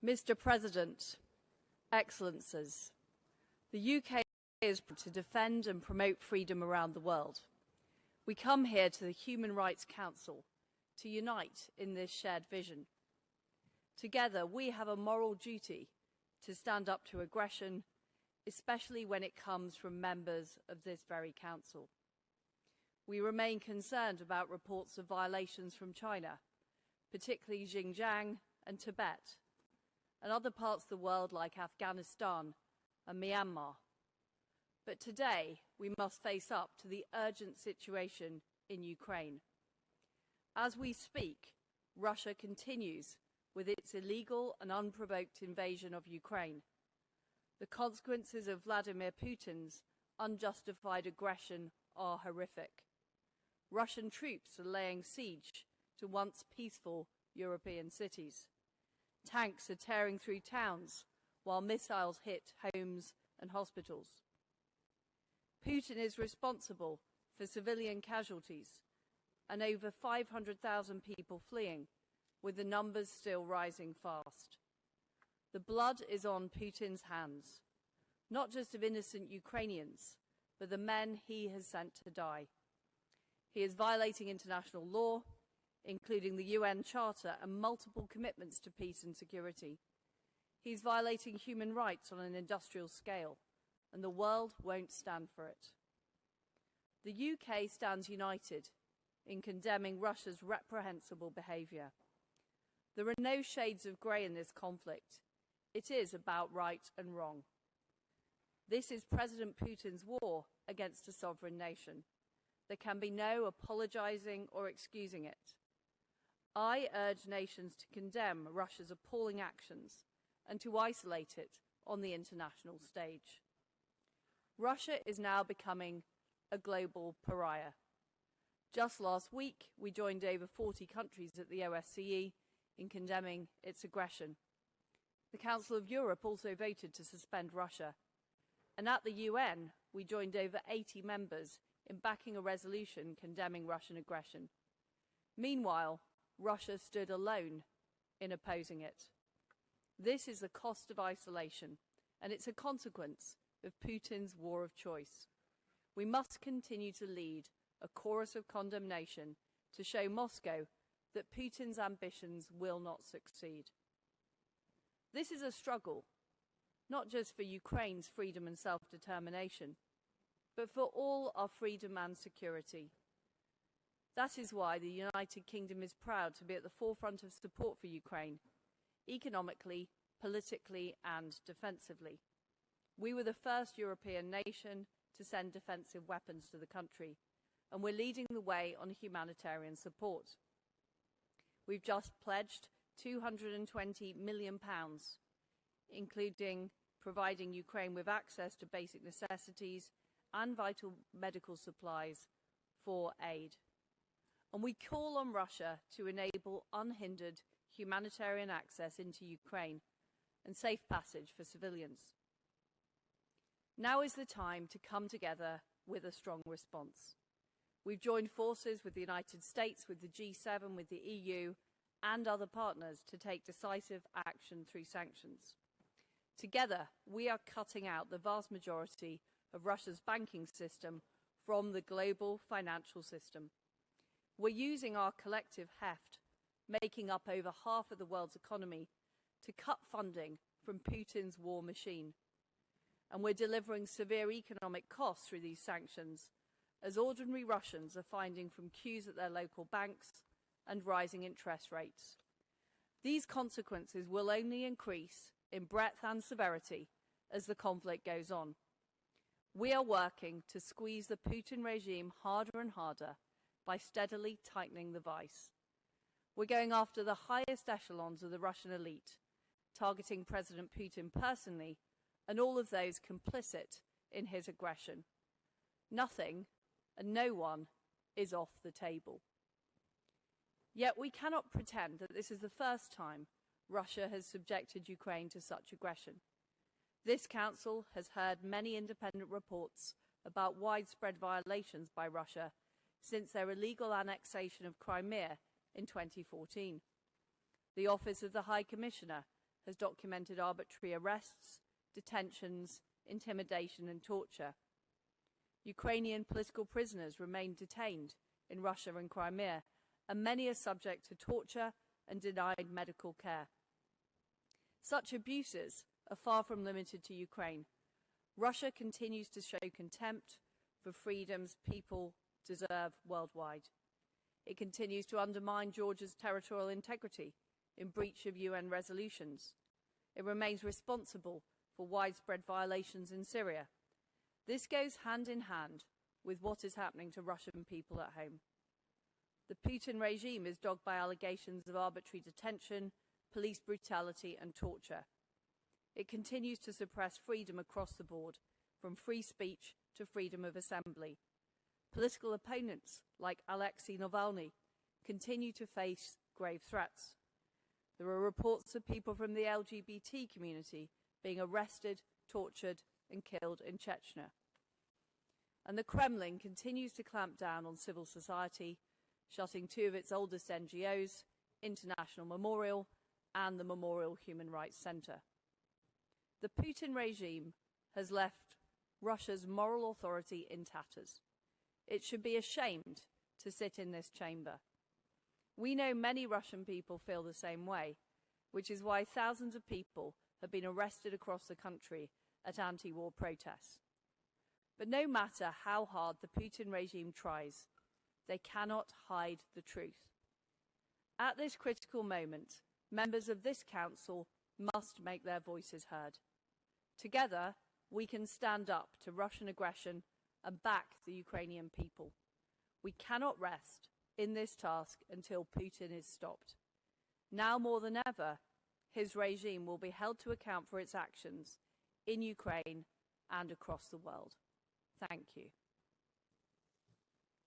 Mr. President, Excellencies, the UK is to defend and promote freedom around the world. We come here to the Human Rights Council to unite in this shared vision. Together, we have a moral duty to stand up to aggression, especially when it comes from members of this very council. We remain concerned about reports of violations from China, particularly Xinjiang and Tibet, and other parts of the world like Afghanistan and Myanmar. But today, we must face up to the urgent situation in Ukraine. As we speak, Russia continues with its illegal and unprovoked invasion of Ukraine. The consequences of Vladimir Putin's unjustified aggression are horrific. Russian troops are laying siege to once peaceful European cities. Tanks are tearing through towns while missiles hit homes and hospitals. Putin is responsible for civilian casualties and over 500,000 people fleeing, with the numbers still rising fast. The blood is on Putin's hands, not just of innocent Ukrainians, but the men he has sent to die. He is violating international law, including the UN Charter and multiple commitments to peace and security. He's violating human rights on an industrial scale, and the world won't stand for it. The UK stands united in condemning Russia's reprehensible behaviour. There are no shades of grey in this conflict. It is about right and wrong. This is President Putin's war against a sovereign nation. There can be no apologising or excusing it. I urge nations to condemn Russia's appalling actions and to isolate it on the international stage. Russia is now becoming a global pariah. Just last week, we joined over 40 countries at the OSCE in condemning its aggression. The Council of Europe also voted to suspend Russia. And at the UN, we joined over 80 members in backing a resolution condemning Russian aggression. Meanwhile, Russia stood alone in opposing it. This is the cost of isolation, and it's a consequence of Putin's war of choice. We must continue to lead a chorus of condemnation to show Moscow that Putin's ambitions will not succeed. This is a struggle, not just for Ukraine's freedom and self-determination, but for all our freedom and security. That is why the United Kingdom is proud to be at the forefront of support for Ukraine, economically, politically and defensively. We were the first European nation to send defensive weapons to the country, and we're leading the way on humanitarian support. We've just pledged £220 million, including providing Ukraine with access to basic necessities and vital medical supplies for aid. And we call on Russia to enable unhindered humanitarian access into Ukraine and safe passage for civilians. Now is the time to come together with a strong response. We've joined forces with the United States, with the G7, with the EU and other partners to take decisive action through sanctions. Together, we are cutting out the vast majority of Russia's banking system from the global financial system. We're using our collective heft, making up over half of the world's economy, to cut funding from Putin's war machine. And we're delivering severe economic costs through these sanctions, as ordinary Russians are finding from queues at their local banks and rising interest rates. These consequences will only increase in breadth and severity as the conflict goes on. We are working to squeeze the Putin regime harder and harder by steadily tightening the vice. We're going after the highest echelons of the Russian elite, targeting President Putin personally and all of those complicit in his aggression. Nothing and no one is off the table. Yet we cannot pretend that this is the first time Russia has subjected Ukraine to such aggression. This Council has heard many independent reports about widespread violations by Russia since their illegal annexation of Crimea in 2014. The Office of the High Commissioner has documented arbitrary arrests, detentions, intimidation and torture. Ukrainian political prisoners remain detained in Russia and Crimea, and many are subject to torture and denied medical care. Such abuses are far from limited to Ukraine. Russia continues to show contempt for freedoms people deserve worldwide. It continues to undermine Georgia's territorial integrity in breach of UN resolutions. It remains responsible for widespread violations in Syria. This goes hand in hand with what is happening to Russian people at home. The Putin regime is dogged by allegations of arbitrary detention, police brutality and torture. It continues to suppress freedom across the board, from free speech to freedom of assembly. Political opponents like Alexei Navalny continue to face grave threats. There are reports of people from the LGBT community being arrested, tortured and killed in Chechnya. And the Kremlin continues to clamp down on civil society, shutting two of its oldest NGOs, International Memorial and the Memorial Human Rights Center. The Putin regime has left Russia's moral authority in tatters. It should be ashamed to sit in this chamber. We know many Russian people feel the same way, which is why thousands of people have been arrested across the country at anti-war protests. But no matter how hard the Putin regime tries, they cannot hide the truth. At this critical moment, members of this council must make their voices heard. Together, we can stand up to Russian aggression and back the Ukrainian people. We cannot rest in this task until Putin is stopped. Now more than ever, his regime will be held to account for its actions in Ukraine and across the world. Thank you.